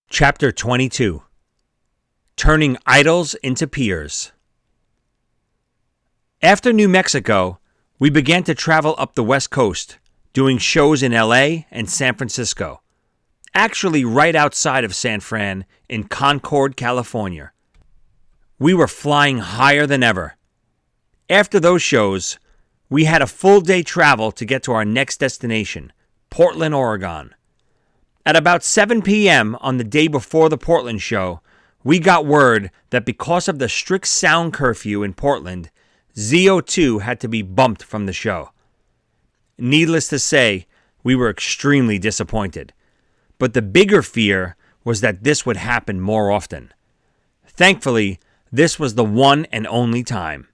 Chapter 22. Turning Idols into Peers. After New Mexico, we began to travel up the West Coast, doing shows in LA and San Francisco. Actually, right outside of San Fran in Concord, California. We were flying higher than ever. After those shows, we had a full day travel to get to our next destination, Portland, Oregon. At about 7 p.m. on the day before the Portland show, we got word that because of the strict sound curfew in Portland, ZO2 had to be bumped from the show. Needless to say, we were extremely disappointed. But the bigger fear was that this would happen more often. Thankfully, this was the one and only time.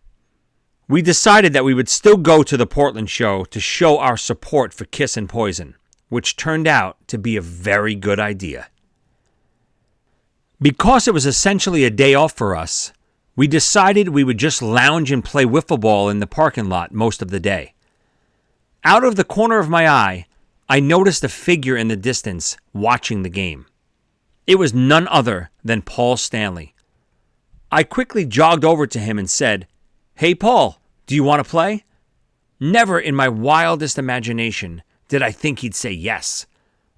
We decided that we would still go to the Portland show to show our support for Kiss and Poison, which turned out to be a very good idea. Because it was essentially a day off for us, we decided we would just lounge and play wiffle ball in the parking lot most of the day. Out of the corner of my eye, I noticed a figure in the distance watching the game. It was none other than Paul Stanley. I quickly jogged over to him and said, "Hey Paul, do you want to play?" Never in my wildest imagination did I think he'd say yes.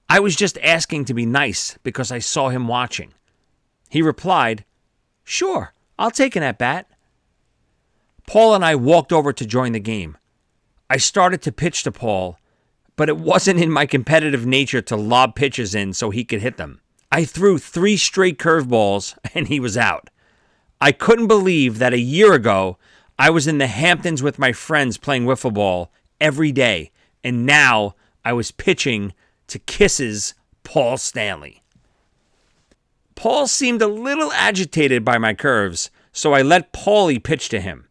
I was just asking to be nice because I saw him watching. He replied, "Sure, I'll take an at-bat." Paul and I walked over to join the game. I started to pitch to Paul, but it wasn't in my competitive nature to lob pitches in so he could hit them. I threw 3 straight curveballs and he was out. I couldn't believe that a year ago I was in the Hamptons with my friends playing wiffle ball every day, and now I was pitching to Kiss's Paul Stanley. Paul seemed a little agitated by my curves, so I let Paulie pitch to him.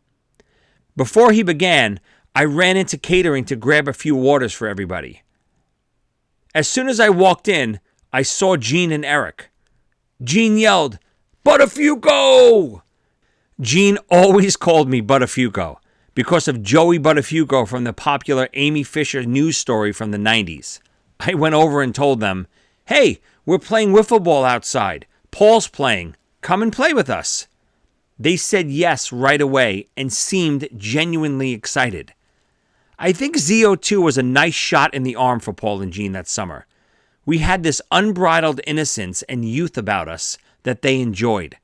Before he began, I ran into catering to grab a few waters for everybody. As soon as I walked in, I saw Gene and Eric. Gene yelled, "Buttafuoco!" Gene always called me Buttafuoco because of Joey Buttafuoco from the popular Amy Fisher news story from the 90s. I went over and told them, "Hey, we're playing wiffle ball outside. Paul's playing. Come and play with us." They said yes right away and seemed genuinely excited. I think ZO2 was a nice shot in the arm for Paul and Gene that summer. We had this unbridled innocence and youth about us that they enjoyed.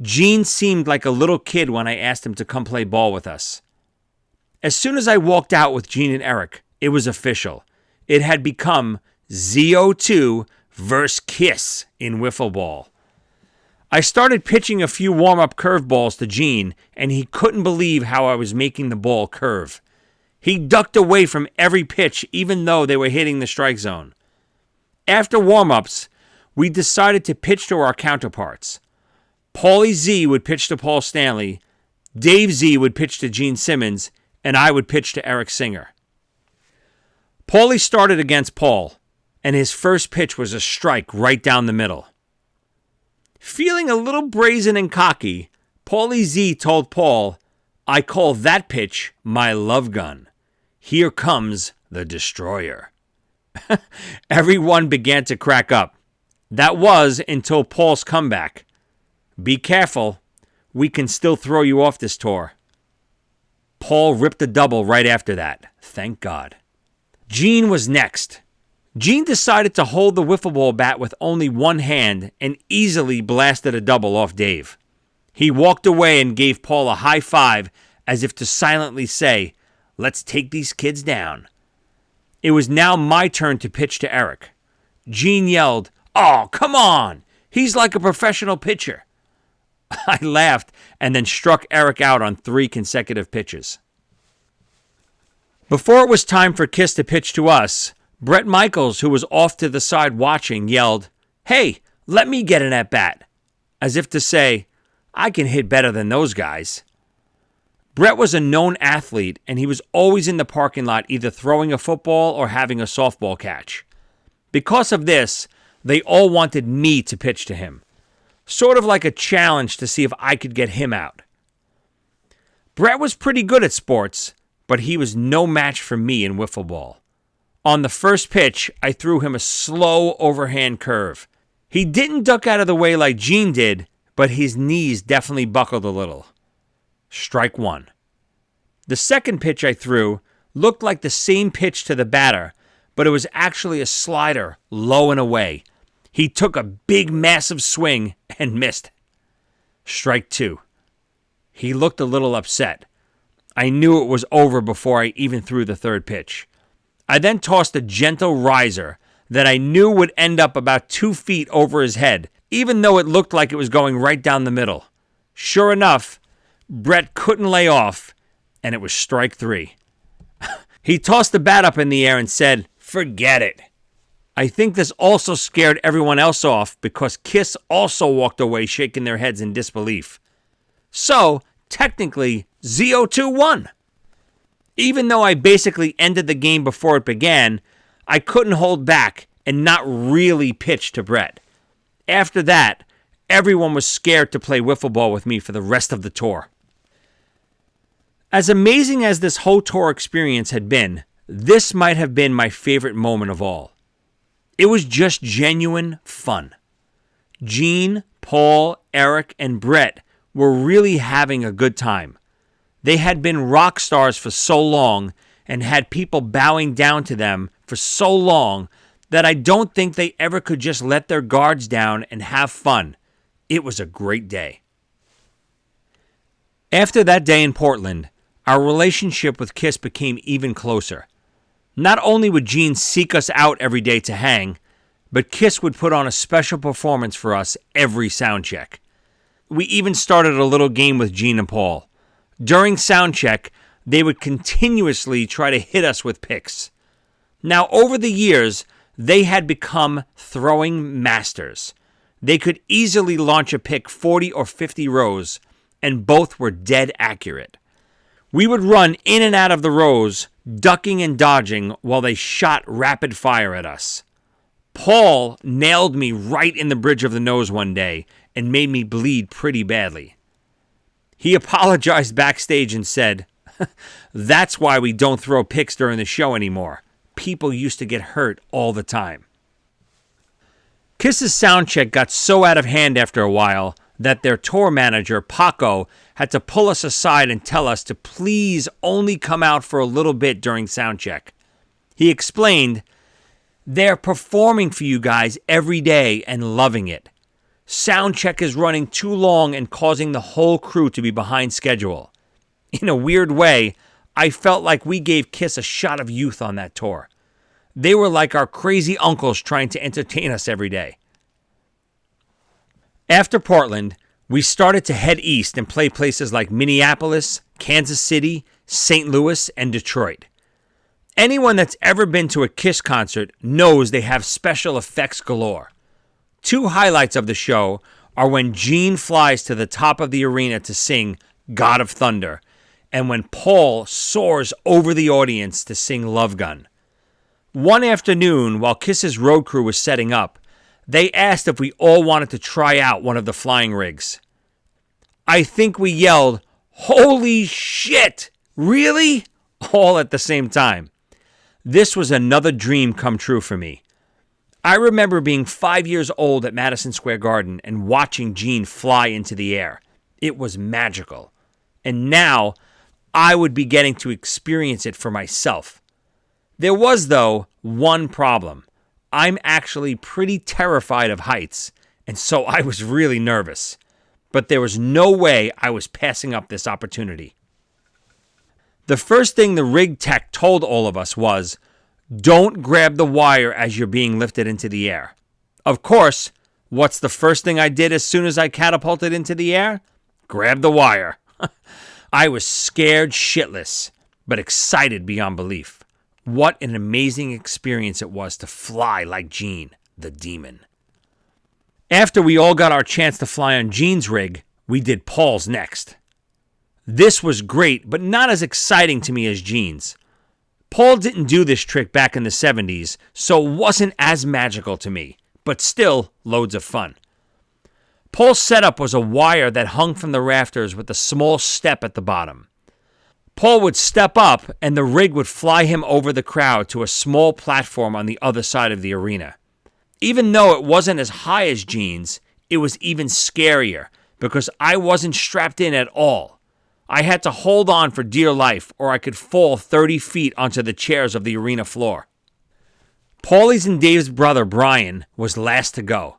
Gene seemed like a little kid when I asked him to come play ball with us. As soon as I walked out with Gene and Eric, it was official. It had become ZO2 versus Kiss in wiffle ball. I started pitching a few warm-up curveballs to Gene, and he couldn't believe how I was making the ball curve. He ducked away from every pitch, even though they were hitting the strike zone. After warm-ups, we decided to pitch to our counterparts. Paulie Z would pitch to Paul Stanley, Dave Z would pitch to Gene Simmons, and I would pitch to Eric Singer. Paulie started against Paul, and his first pitch was a strike right down the middle. Feeling a little brazen and cocky, Paulie Z told Paul, "I call that pitch my love gun. Here comes the destroyer." Everyone began to crack up. That was until Paul's comeback. "Be careful. We can still throw you off this tour." Paul ripped a double right after that. Thank God. Gene was next. Gene decided to hold the wiffle ball bat with only one hand and easily blasted a double off Dave. He walked away and gave Paul a high five as if to silently say, "Let's take these kids down." It was now my turn to pitch to Eric. Gene yelled, "Oh, come on! He's like a professional pitcher." I laughed and then struck Eric out on 3 consecutive pitches. Before it was time for Kiss to pitch to us, Brett Michaels, who was off to the side watching, yelled, "Hey, let me get an at-bat," as if to say, "I can hit better than those guys." Brett was a known athlete, and he was always in the parking lot either throwing a football or having a softball catch. Because of this, they all wanted me to pitch to him, sort of like a challenge to see if I could get him out. Brett was pretty good at sports, but he was no match for me in wiffle ball. On the first pitch, I threw him a slow overhand curve. He didn't duck out of the way like Gene did, but his knees definitely buckled a little. Strike one. The second pitch I threw looked like the same pitch to the batter, but it was actually a slider low and away. He took a big, massive swing and missed. Strike two. He looked a little upset. I knew it was over before I even threw the third pitch. I then tossed a gentle riser that I knew would end up about 2 feet over his head, even though it looked like it was going right down the middle. Sure enough, Brett couldn't lay off, and it was strike three. He tossed the bat up in the air and said, "Forget it." I think this also scared everyone else off because Kiss also walked away shaking their heads in disbelief. So, technically, ZO2 won. Even though I basically ended the game before it began, I couldn't hold back and not really pitch to Brett. After that, everyone was scared to play wiffle ball with me for the rest of the tour. As amazing as this whole tour experience had been, this might have been my favorite moment of all. It was just genuine fun. Gene, Paul, Eric, and Brett were really having a good time. They had been rock stars for so long and had people bowing down to them for so long that I don't think they ever could just let their guards down and have fun. It was a great day. After that day in Portland, our relationship with Kiss became even closer. Not only would Gene seek us out every day to hang, but Kiss would put on a special performance for us every sound check. We even started a little game with Gene and Paul. During sound check, they would continuously try to hit us with picks. Now, over the years, they had become throwing masters. They could easily launch a pick 40 or 50 rows, and both were dead accurate. We would run in and out of the rows, ducking and dodging while they shot rapid fire at us. Paul nailed me right in the bridge of the nose one day and made me bleed pretty badly. He apologized backstage and said, "That's why we don't throw picks during the show anymore. People used to get hurt all the time." Kiss's soundcheck got so out of hand after a while that their tour manager, Paco, had to pull us aside and tell us to please only come out for a little bit during soundcheck. He explained, "They're performing for you guys every day and loving it. Soundcheck is running too long and causing the whole crew to be behind schedule." In a weird way, I felt like we gave Kiss a shot of youth on that tour. They were like our crazy uncles trying to entertain us every day. After Portland, we started to head east and play places like Minneapolis, Kansas City, St. Louis, and Detroit. Anyone that's ever been to a Kiss concert knows they have special effects galore. Two highlights of the show are when Gene flies to the top of the arena to sing God of Thunder, and when Paul soars over the audience to sing Love Gun. One afternoon, while Kiss's road crew was setting up, they asked if we all wanted to try out one of the flying rigs. I think we yelled, "Holy shit! Really?" all at the same time. This was another dream come true for me. I remember being 5 years old at Madison Square Garden and watching Gene fly into the air. It was magical. And now, I would be getting to experience it for myself. There was, though, one problem. I'm actually pretty terrified of heights, and so I was really nervous. But there was no way I was passing up this opportunity. The first thing the rig tech told all of us was, don't grab the wire as you're being lifted into the air. Of course, what's the first thing I did as soon as I catapulted into the air? Grab the wire. I was scared shitless, but excited beyond belief. What an amazing experience it was to fly like Gene, the demon. After we all got our chance to fly on Gene's rig, we did Paul's next. This was great, but not as exciting to me as Gene's. Paul didn't do this trick back in the 70s, so it wasn't as magical to me, but still loads of fun. Paul's setup was a wire that hung from the rafters with a small step at the bottom. Paul would step up and the rig would fly him over the crowd to a small platform on the other side of the arena. Even though it wasn't as high as jeans, it was even scarier because I wasn't strapped in at all. I had to hold on for dear life or I could fall 30 feet onto the chairs of the arena floor. Paulie's and Dave's brother, Brian, was last to go.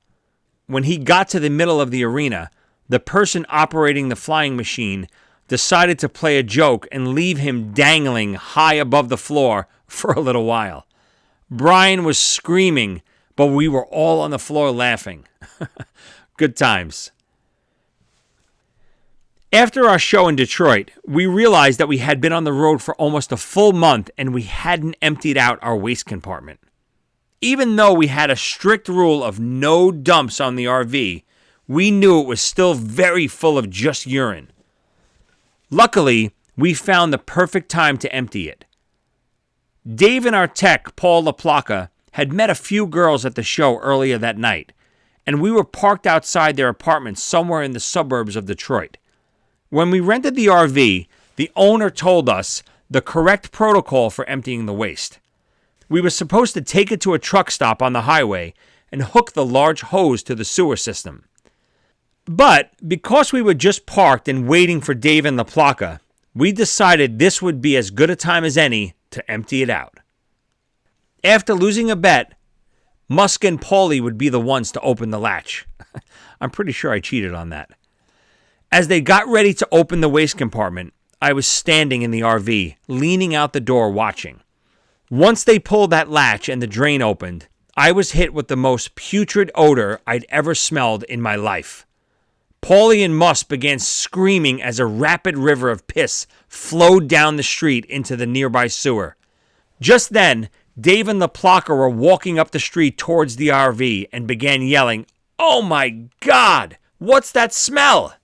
When he got to the middle of the arena, the person operating the flying machine decided to play a joke and leave him dangling high above the floor for a little while. Brian was screaming, but we were all on the floor laughing. Good times. After our show in Detroit, we realized that we had been on the road for almost a full month and we hadn't emptied out our waste compartment. Even though we had a strict rule of no dumps on the RV, we knew it was still very full of just urine. Luckily, we found the perfect time to empty it. Dave and our tech, Paul LaPlaca, had met a few girls at the show earlier that night, and we were parked outside their apartment somewhere in the suburbs of Detroit. When we rented the RV, the owner told us the correct protocol for emptying the waste. We were supposed to take it to a truck stop on the highway and hook the large hose to the sewer system. But because we were just parked and waiting for Dave and LaPlaca, we decided this would be as good a time as any to empty it out. After losing a bet, Musk and Paulie would be the ones to open the latch. I'm pretty sure I cheated on that. As they got ready to open the waste compartment, I was standing in the RV, leaning out the door watching. Once they pulled that latch and the drain opened, I was hit with the most putrid odor I'd ever smelled in my life. Paulie and Musk began screaming as a rapid river of piss flowed down the street into the nearby sewer. Just then, Dave and LaPlaca were walking up the street towards the RV and began yelling, "Oh my God, what's that smell?"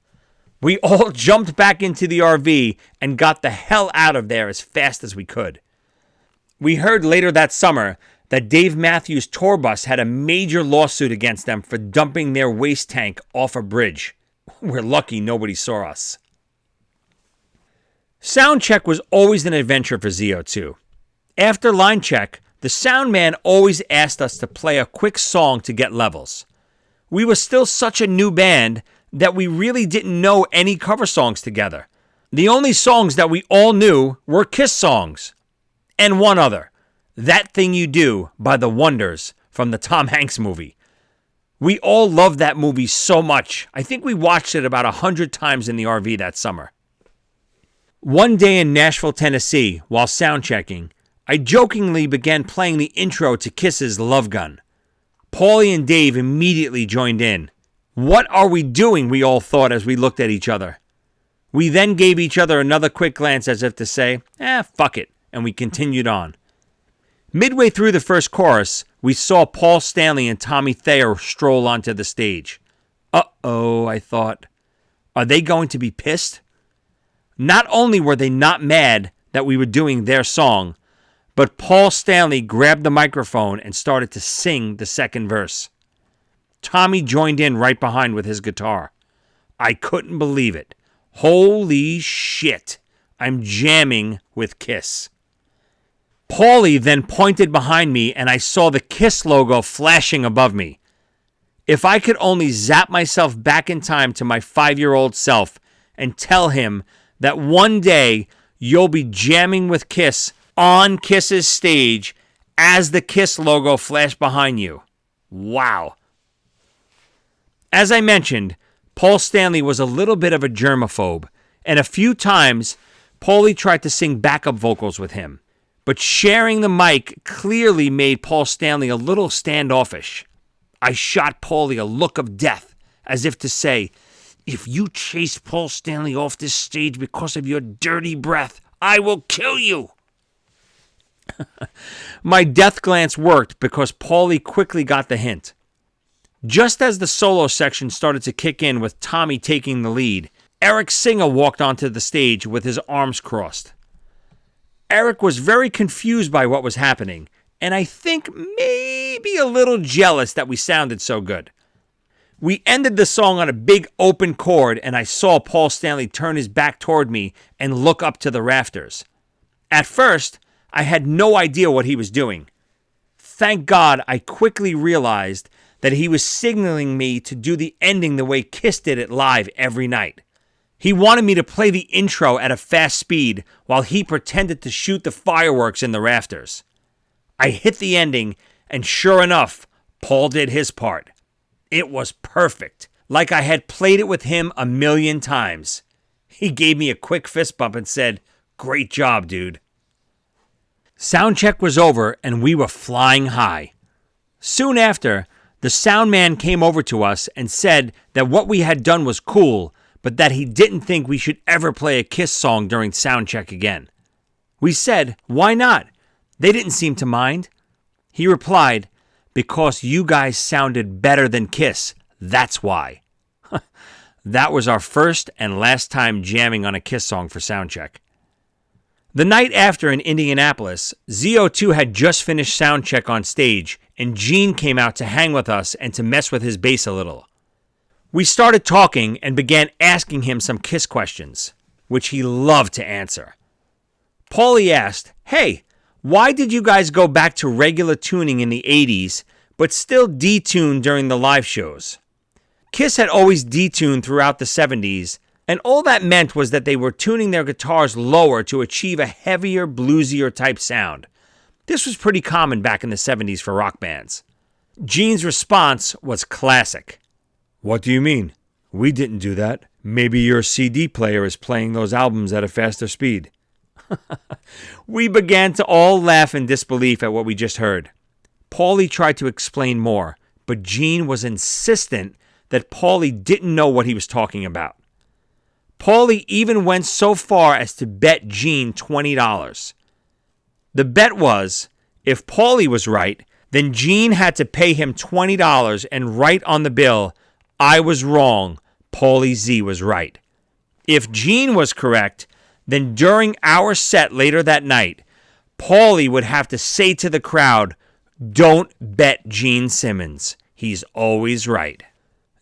We all jumped back into the RV and got the hell out of there as fast as we could. We heard later that summer that Dave Matthews' tour bus had a major lawsuit against them for dumping their waste tank off a bridge. We're lucky nobody saw us. Sound check was always an adventure for ZO2. After line check, the sound man always asked us to play a quick song to get levels. We were still such a new band that we really didn't know any cover songs together. The only songs that we all knew were Kiss songs. And one other, That Thing You Do by The Wonders from the Tom Hanks movie. We all loved that movie so much. I think we watched it about 100 times in the RV that summer. One day in Nashville, Tennessee, while sound checking, I jokingly began playing the intro to Kiss's Love Gun. Paulie and Dave immediately joined in. What are we doing, we all thought as we looked at each other. We then gave each other another quick glance as if to say, fuck it, and we continued on. Midway through the first chorus, we saw Paul Stanley and Tommy Thayer stroll onto the stage. Uh-oh, I thought. Are they going to be pissed? Not only were they not mad that we were doing their song, but Paul Stanley grabbed the microphone and started to sing the second verse. Tommy joined in right behind with his guitar. I couldn't believe it. Holy shit, I'm jamming with Kiss. Paulie then pointed behind me and I saw the Kiss logo flashing above me. If I could only zap myself back in time to my 5-year-old self and tell him that one day you'll be jamming with Kiss on Kiss's stage as the Kiss logo flashed behind you. Wow. As I mentioned, Paul Stanley was a little bit of a germaphobe, and a few times Paulie tried to sing backup vocals with him. But sharing the mic clearly made Paul Stanley a little standoffish. I shot Paulie a look of death, as if to say, if you chase Paul Stanley off this stage because of your dirty breath, I will kill you. My death glance worked because Paulie quickly got the hint. Just as the solo section started to kick in with Tommy taking the lead, Eric Singer walked onto the stage with his arms crossed. Eric was very confused by what was happening, and I think maybe a little jealous that we sounded so good. We ended the song on a big open chord, and I saw Paul Stanley turn his back toward me and look up to the rafters. At first, I had no idea what he was doing. Thank God I quickly realized that he was signaling me to do the ending the way Kiss did it live every night. He wanted me to play the intro at a fast speed while he pretended to shoot the fireworks in the rafters. I hit the ending, and sure enough, Paul did his part. It was perfect, like I had played it with him 1,000,000 times. He gave me a quick fist bump and said, "Great job, dude." Sound check was over, and we were flying high. Soon after, the sound man came over to us and said that what we had done was cool, but that he didn't think we should ever play a Kiss song during sound check again. We said, "Why not? They didn't seem to mind." He replied, "Because you guys sounded better than Kiss, that's why." That was our first and last time jamming on a Kiss song for soundcheck. The night after in Indianapolis, ZO2 had just finished soundcheck on stage, and Gene came out to hang with us and to mess with his bass a little. We started talking and began asking him some Kiss questions, which he loved to answer. Paulie asked, "Hey, why did you guys go back to regular tuning in the 80s, but still detuned during the live shows?" Kiss had always detuned throughout the 70s, and all that meant was that they were tuning their guitars lower to achieve a heavier, bluesier type sound. This was pretty common back in the 70s for rock bands. Gene's response was classic. "What do you mean? We didn't do that. Maybe your CD player is playing those albums at a faster speed." We began to all laugh in disbelief at what we just heard. Paulie tried to explain more, but Gene was insistent that Paulie didn't know what he was talking about. Paulie even went so far as to bet Gene $20. The bet was, if Paulie was right, then Gene had to pay him $20 and write on the bill, "I was wrong, Paulie Z was right." If Gene was correct, then during our set later that night, Paulie would have to say to the crowd, "Don't bet Gene Simmons. He's always right."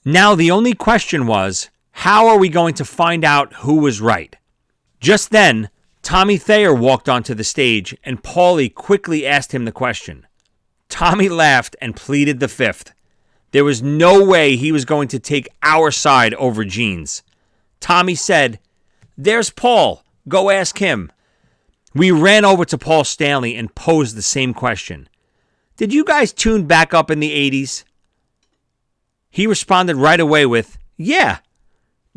Now the only question was, how are we going to find out who was right? Just then, Tommy Thayer walked onto the stage, and Paulie quickly asked him the question. Tommy laughed and pleaded the fifth. There was no way he was going to take our side over Gene's. Tommy said, "There's Paul. Go ask him." We ran over to Paul Stanley and posed the same question. "Did you guys tune back up in the 80s? He responded right away with, "Yeah."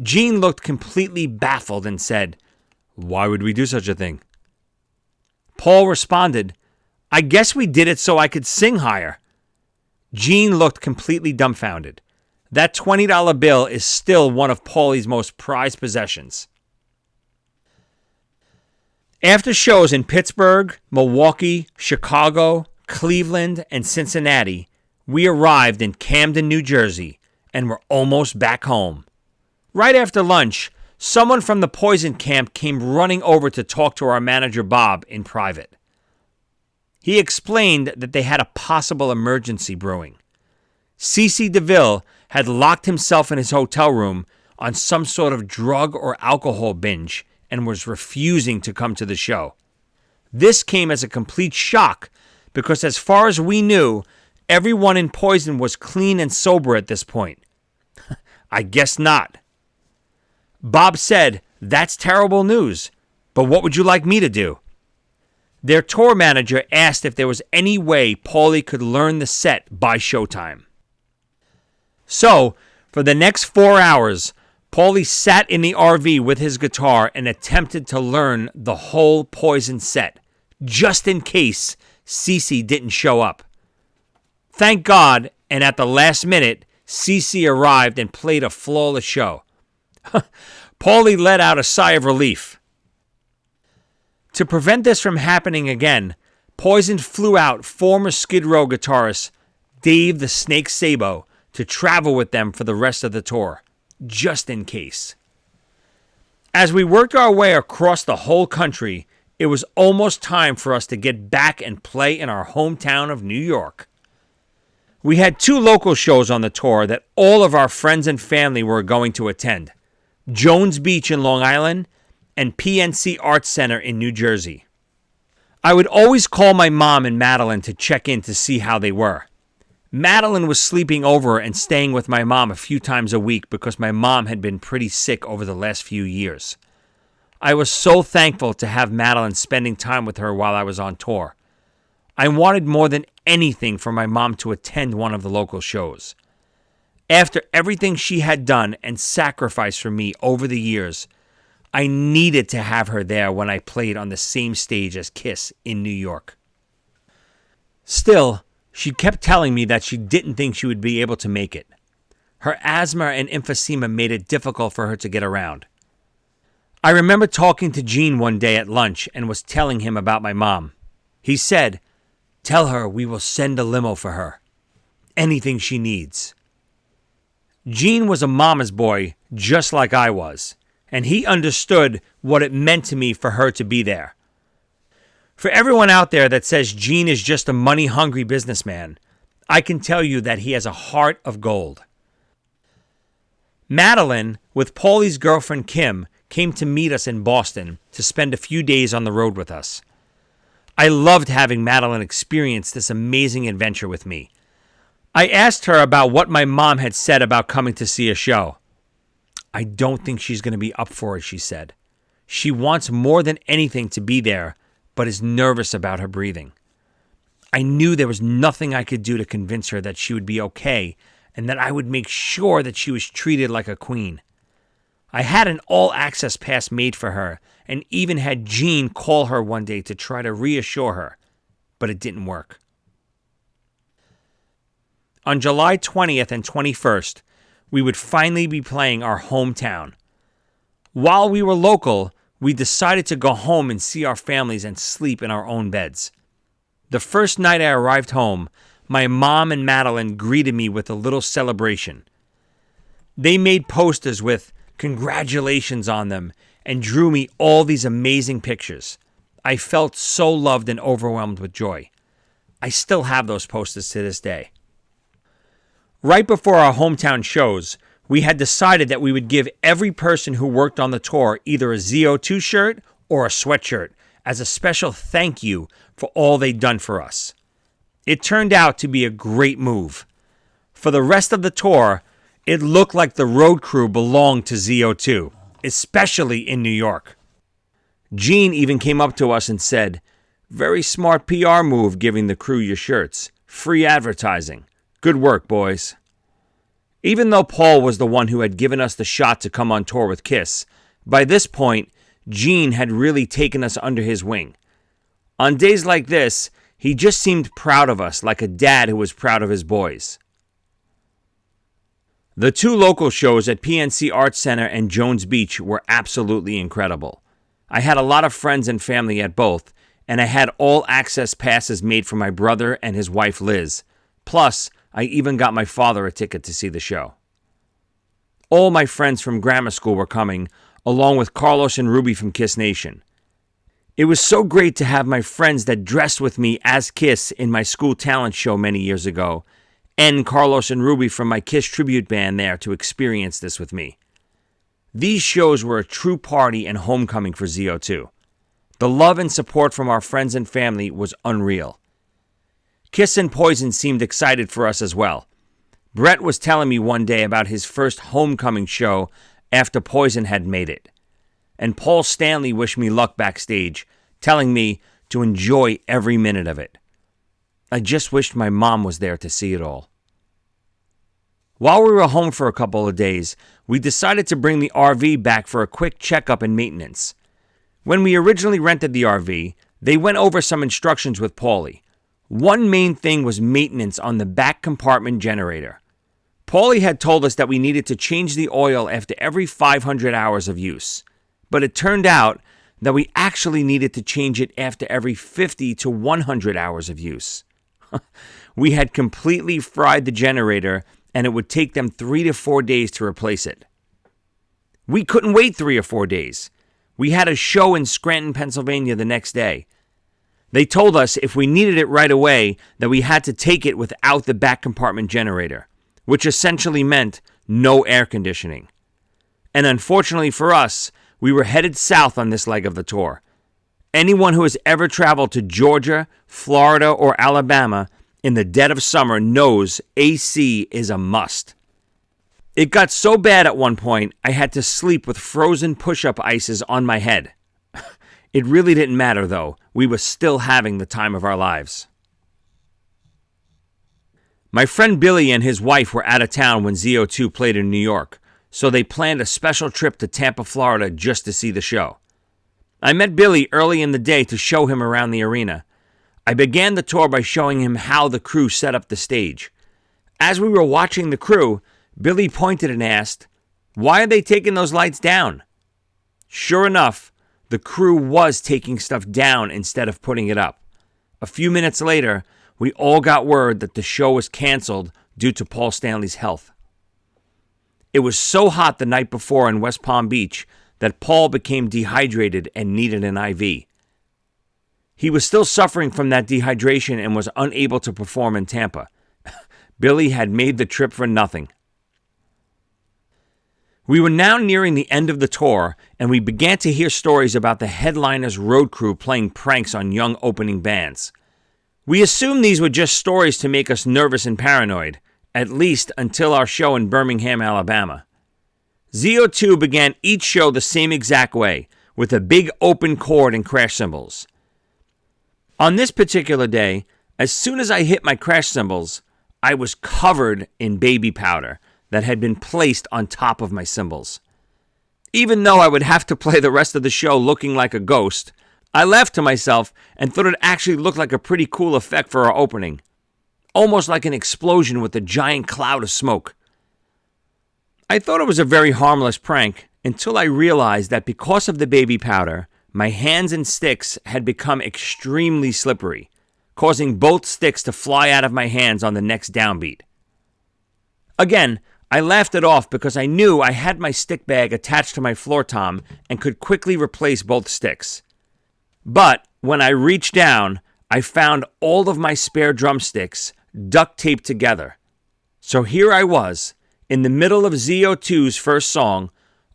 Gene looked completely baffled and said, "Why would we do such a thing?" Paul responded, "I guess we did it so I could sing higher." Gene looked completely dumbfounded. That $20 bill is still one of Paulie's most prized possessions. After shows in Pittsburgh, Milwaukee, Chicago, Cleveland, and Cincinnati, we arrived in Camden, New Jersey, and were almost back home. Right after lunch, someone from the Poison camp came running over to talk to our manager Bob in private. He explained that they had a possible emergency brewing. C.C. DeVille had locked himself in his hotel room on some sort of drug or alcohol binge and was refusing to come to the show. This came as a complete shock because as far as we knew, everyone in Poison was clean and sober at this point. I guess not. Bob said, "That's terrible news, but what would you like me to do?" Their tour manager asked if there was any way Paulie could learn the set by showtime. So, for the next 4 hours, Paulie sat in the RV with his guitar and attempted to learn the whole Poison set, just in case CeCe didn't show up. Thank God, and at the last minute, CeCe arrived and played a flawless show. Paulie let out a sigh of relief. To prevent this from happening again, Poison flew out former Skid Row guitarist Dave the Snake Sabo to travel with them for the rest of the tour, just in case. As we worked our way across the whole country, it was almost time for us to get back and play in our hometown of New York. We had 2 local shows on the tour that all of our friends and family were going to attend: Jones Beach in Long Island and PNC Arts Center in New Jersey. I would always call my mom and Madeline to check in to see how they were. Madeline was sleeping over and staying with my mom a few times a week because my mom had been pretty sick over the last few years. I was so thankful to have Madeline spending time with her while I was on tour. I wanted more than anything for my mom to attend one of the local shows. After everything she had done and sacrificed for me over the years, I needed to have her there when I played on the same stage as Kiss in New York. Still, she kept telling me that she didn't think she would be able to make it. Her asthma and emphysema made it difficult for her to get around. I remember talking to Gene one day at lunch and was telling him about my mom. He said, "Tell her we will send a limo for her. Anything she needs." Gene was a mama's boy just like I was, and he understood what it meant to me for her to be there. For everyone out there that says Gene is just a money-hungry businessman, I can tell you that he has a heart of gold. Madeline, with Paulie's girlfriend Kim, came to meet us in Boston to spend a few days on the road with us. I loved having Madeline experience this amazing adventure with me. I asked her about what my mom had said about coming to see a show. "I don't think she's going to be up for it," she said. "She wants more than anything to be there, but is nervous about her breathing." I knew there was nothing I could do to convince her that she would be okay and that I would make sure that she was treated like a queen. I had an all-access pass made for her and even had Gene call her one day to try to reassure her, but it didn't work. On July 20th and 21st, we would finally be playing our hometown. While we were local, we decided to go home and see our families and sleep in our own beds. The first night I arrived home, my mom and Madeline greeted me with a little celebration. They made posters with congratulations on them and drew me all these amazing pictures. I felt so loved and overwhelmed with joy. I still have those posters to this day. Right before our hometown shows, we had decided that we would give every person who worked on the tour either a ZO2 shirt or a sweatshirt as a special thank you for all they'd done for us. It turned out to be a great move. For the rest of the tour, it looked like the road crew belonged to ZO2, especially in New York. Gene even came up to us and said, "Very smart PR move giving the crew your shirts. Free advertising. Good work, boys." Even though Paul was the one who had given us the shot to come on tour with Kiss, by this point, Gene had really taken us under his wing. On days like this, he just seemed proud of us, like a dad who was proud of his boys. The two local shows at PNC Arts Center and Jones Beach were absolutely incredible. I had a lot of friends and family at both, and I had all-access passes made for my brother and his wife Liz. Plus, I even got my father a ticket to see the show. All my friends from grammar school were coming, along with Carlos and Ruby from Kiss Nation. It was so great to have my friends that dressed with me as Kiss in my school talent show many years ago, and Carlos and Ruby from my Kiss tribute band there to experience this with me. These shows were a true party and homecoming for ZO2. The love and support from our friends and family was unreal. Kiss and Poison seemed excited for us as well. Brett was telling me one day about his first homecoming show after Poison had made it. And Paul Stanley wished me luck backstage, telling me to enjoy every minute of it. I just wished my mom was there to see it all. While we were home for a couple of days, we decided to bring the RV back for a quick checkup and maintenance. When we originally rented the RV, they went over some instructions with Paulie. One main thing was maintenance on the back compartment generator. Paulie had told us that we needed to change the oil after every 500 hours of use, but it turned out that we actually needed to change it after every 50 to 100 hours of use. We had completely fried the generator, and it would take them 3 to 4 days to replace it. We couldn't wait 3 or 4 days. We had a show in Scranton, Pennsylvania the next day. They told us if we needed it right away, that we had to take it without the back compartment generator, which essentially meant no air conditioning. And unfortunately for us, we were headed south on this leg of the tour. Anyone who has ever traveled to Georgia, Florida, or Alabama in the dead of summer knows AC is a must. It got so bad at one point, I had to sleep with frozen push-up ices on my head. It really didn't matter, though. We were still having the time of our lives. My friend Billy and his wife were out of town when ZO2 played in New York, so they planned a special trip to Tampa, Florida just to see the show. I met Billy early in the day to show him around the arena. I began the tour by showing him how the crew set up the stage. As we were watching the crew, Billy pointed and asked, "Why are they taking those lights down?" Sure enough, the crew was taking stuff down instead of putting it up. A few minutes later, we all got word that the show was canceled due to Paul Stanley's health. It was so hot the night before in West Palm Beach that Paul became dehydrated and needed an IV. He was still suffering from that dehydration and was unable to perform in Tampa. Billy had made the trip for nothing. We were now nearing the end of the tour, and we began to hear stories about the headliner's road crew playing pranks on young opening bands. We assumed these were just stories to make us nervous and paranoid, at least until our show in Birmingham, Alabama. ZO2 began each show the same exact way, with a big open chord and crash cymbals. On this particular day, as soon as I hit my crash cymbals, I was covered in baby powder that had been placed on top of my cymbals. Even though I would have to play the rest of the show looking like a ghost, I laughed to myself and thought it actually looked like a pretty cool effect for our opening. Almost like an explosion with a giant cloud of smoke. I thought it was a very harmless prank until I realized that because of the baby powder, my hands and sticks had become extremely slippery, causing both sticks to fly out of my hands on the next downbeat. Again, I laughed it off because I knew I had my stick bag attached to my floor tom and could quickly replace both sticks. But when I reached down, I found all of my spare drumsticks duct taped together. So here I was, in the middle of ZO2's first song,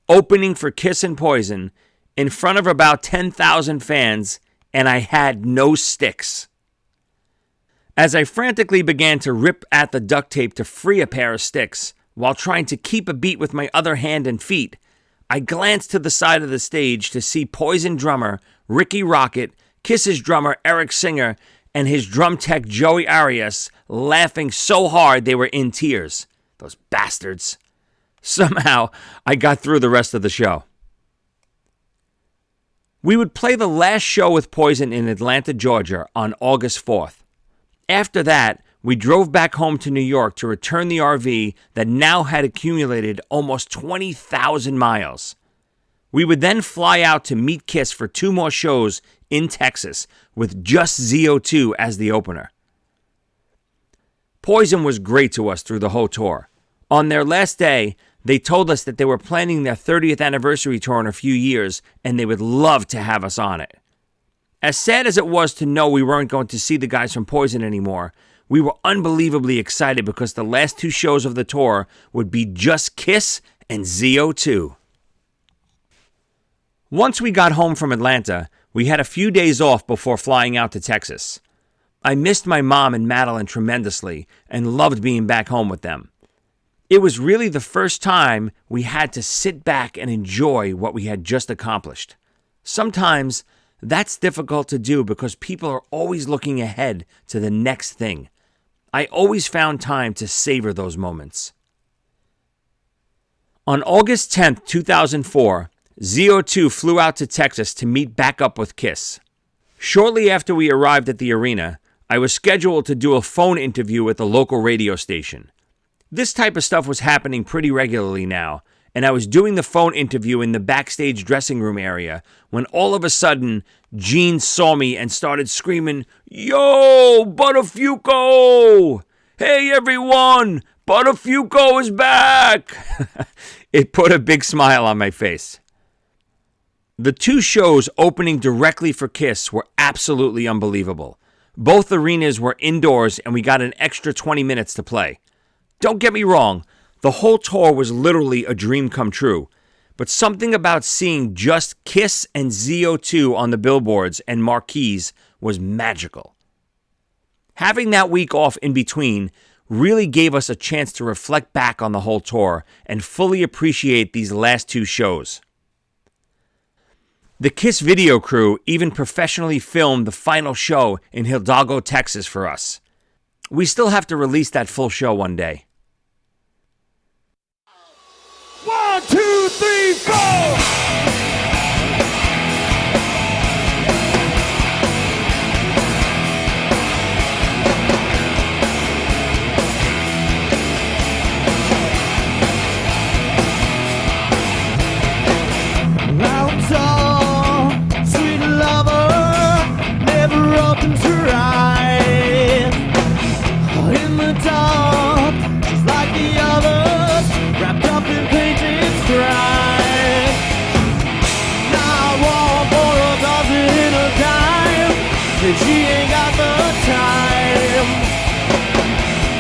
opening for Kiss and Poison, in front of about 10,000 fans, and I had no sticks. As I frantically began to rip at the duct tape to free a pair of sticks, while trying to keep a beat with my other hand and feet, I glanced to the side of the stage to see Poison drummer Ricky Rocket, Kiss's drummer Eric Singer, and his drum tech Joey Arias laughing so hard they were in tears. Those bastards. Somehow, I got through the rest of the show. We would play the last show with Poison in Atlanta, Georgia on August 4th. After that, we drove back home to New York to return the RV that now had accumulated almost 20,000 miles. We would then fly out to meet Kiss for 2 more shows in Texas with just ZO2 as the opener. Poison was great to us through the whole tour. On their last day, they told us that they were planning their 30th anniversary tour in a few years and they would love to have us on it. As sad as it was to know we weren't going to see the guys from Poison anymore, we were unbelievably excited because the last 2 shows of the tour would be just Kiss and ZO2. Once we got home from Atlanta, we had a few days off before flying out to Texas. I missed my mom and Madeline tremendously and loved being back home with them. It was really the first time we had to sit back and enjoy what we had just accomplished. Sometimes that's difficult to do because people are always looking ahead to the next thing. I always found time to savor those moments. On August 10th, 2004, ZO2 flew out to Texas to meet back up with Kiss. Shortly after we arrived at the arena, I was scheduled to do a phone interview with a local radio station. This type of stuff was happening pretty regularly now, and I was doing the phone interview in the backstage dressing room area when all of a sudden, Gene saw me and started screaming, "Yo, Buttafuoco! Hey everyone, Buttafuoco is back!" It put a big smile on my face. The 2 shows opening directly for Kiss were absolutely unbelievable. Both arenas were indoors and we got an extra 20 minutes to play. Don't get me wrong, the whole tour was literally a dream come true, but something about seeing just Kiss and ZO2 on the billboards and marquees was magical. Having that week off in between really gave us a chance to reflect back on the whole tour and fully appreciate these last two shows. The Kiss video crew even professionally filmed the final show in Hidalgo, Texas for us. We still have to release that full show one day. 1, 2, 3, 4! She ain't got the time.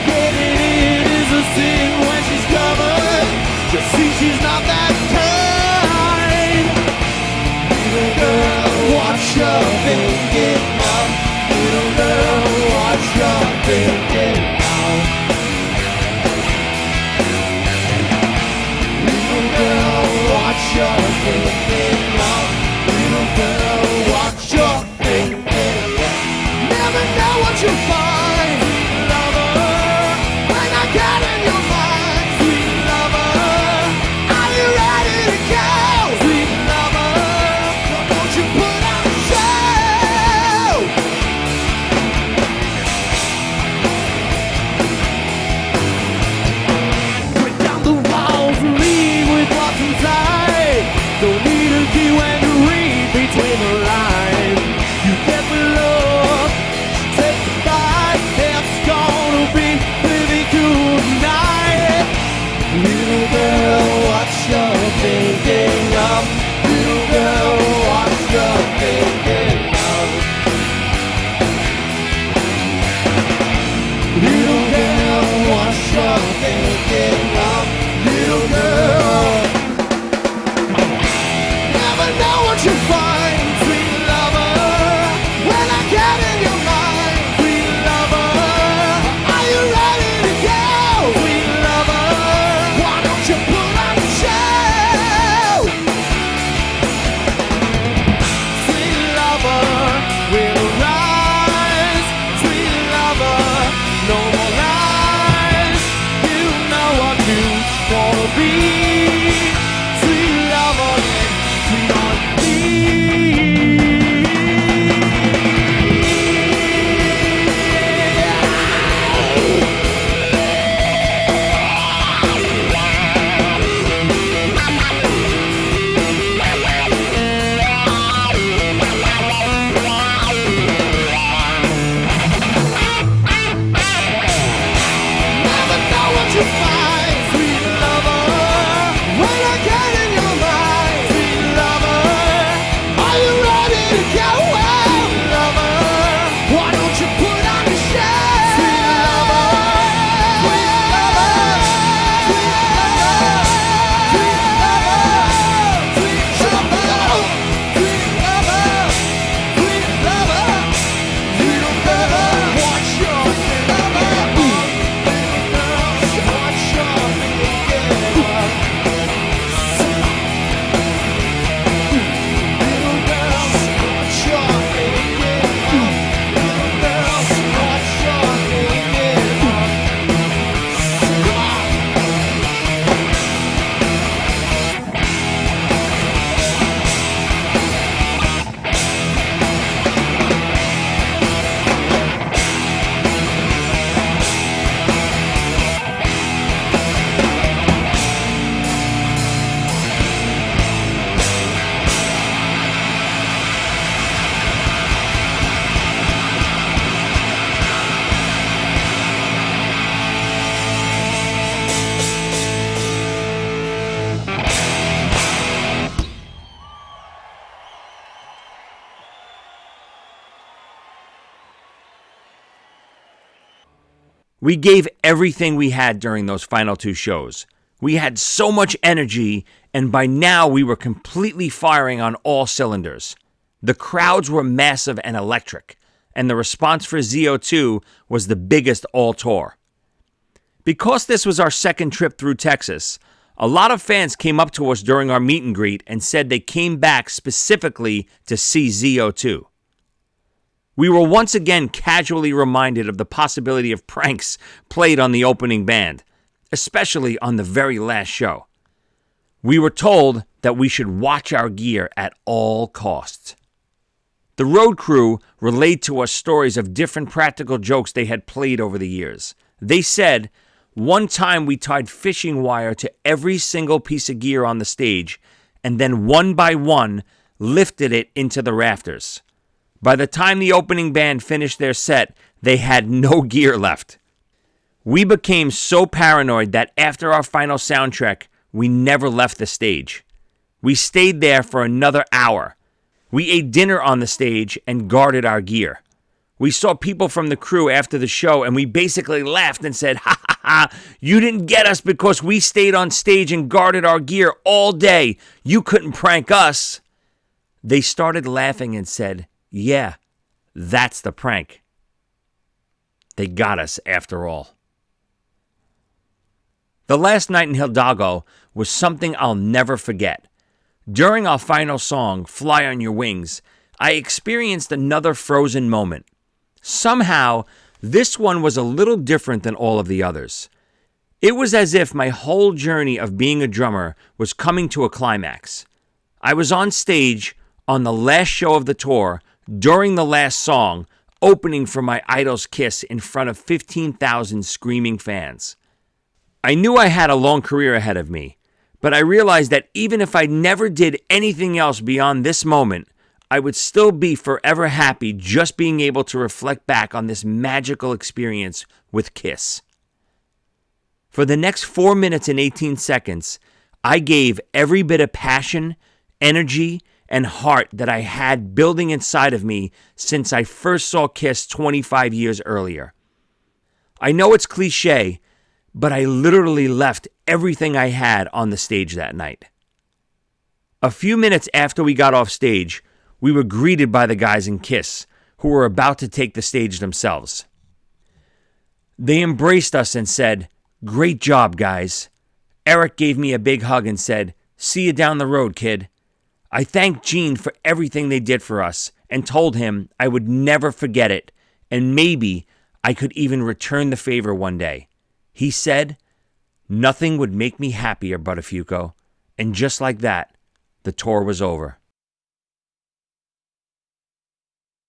Getting it is a sin when she's covered. Just see she's not that kind. Little girl, watch your thinking now. Little girl, watch your thinking now. Little girl, watch your thinking now. Little girl, watch your thinking. Never know what you find, sweet lover, when I get in your mind, sweet lover. Are you ready to go, sweet lover? Don't you put on a show? Break down the walls and leave with what's inside. Don't need a key when to read between the lines. You get below. Little girl, what's your thinking of? Little girl, what's your thinking of? Little girl, what's your thinking of? Little girl, never know what you find, sweet lover, when I get in your mind, sweet lover. Are you ready to go, sweet lover? Why don't you put on a show? Sweet lover will rise, sweet lover, no more lies. You know what you wanna be, sweet lover, sweet on me. Never know what you find, sweet lover, when I get in your mind, sweet lover. Are you ready to go, sweet lover? Why don't you put on a show, sweet lover, sweet lover, sweet lover, sweet lover, sweet lover, sweet lover, sweet lover, little girl, watch your lover. Watch your thinking of. Little girls, watch your thinking of. Little girls, watch your thinking of. We gave everything we had during those final two shows. We had so much energy, and by now we were completely firing on all cylinders. The crowds were massive and electric, and the response for ZO2 was the biggest all tour. Because this was our second trip through Texas, a lot of fans came up to us during our meet and greet and said they came back specifically to see ZO2. We were once again casually reminded of the possibility of pranks played on the opening band, especially on the very last show. We were told that we should watch our gear at all costs. The road crew relayed to us stories of different practical jokes they had played over the years. They said, one time we tied fishing wire to every single piece of gear on the stage and then one by one lifted it into the rafters. By the time the opening band finished their set, they had no gear left. We became so paranoid that after our final sound check, we never left the stage. We stayed there for another hour. We ate dinner on the stage and guarded our gear. We saw people from the crew after the show and we basically laughed and said, "Ha ha ha, you didn't get us because we stayed on stage and guarded our gear all day. You couldn't prank us." They started laughing and said, "Yeah, that's the prank." They got us after all. The last night in Hidalgo was something I'll never forget. During our final song, Fly on Your Wings, I experienced another frozen moment. Somehow, this one was a little different than all of the others. It was as if my whole journey of being a drummer was coming to a climax. I was on stage on the last show of the tour, during the last song, opening for my idol's Kiss in front of 15,000 screaming fans. I knew I had a long career ahead of me, but I realized that even if I never did anything else beyond this moment, I would still be forever happy just being able to reflect back on this magical experience with Kiss. For the next 4 minutes and 18 seconds, I gave every bit of passion, energy, and heart that I had building inside of me since I first saw Kiss 25 years earlier. I know it's cliche, but I literally left everything I had on the stage that night. A few minutes after we got off stage, we were greeted by the guys in Kiss, who were about to take the stage themselves. They embraced us and said, "Great job, guys." Eric gave me a big hug and said, "See you down the road, kid." I thanked Gene for everything they did for us and told him I would never forget it, and maybe I could even return the favor one day. He said, "Nothing would make me happier, Buttafuoco." And just like that, the tour was over.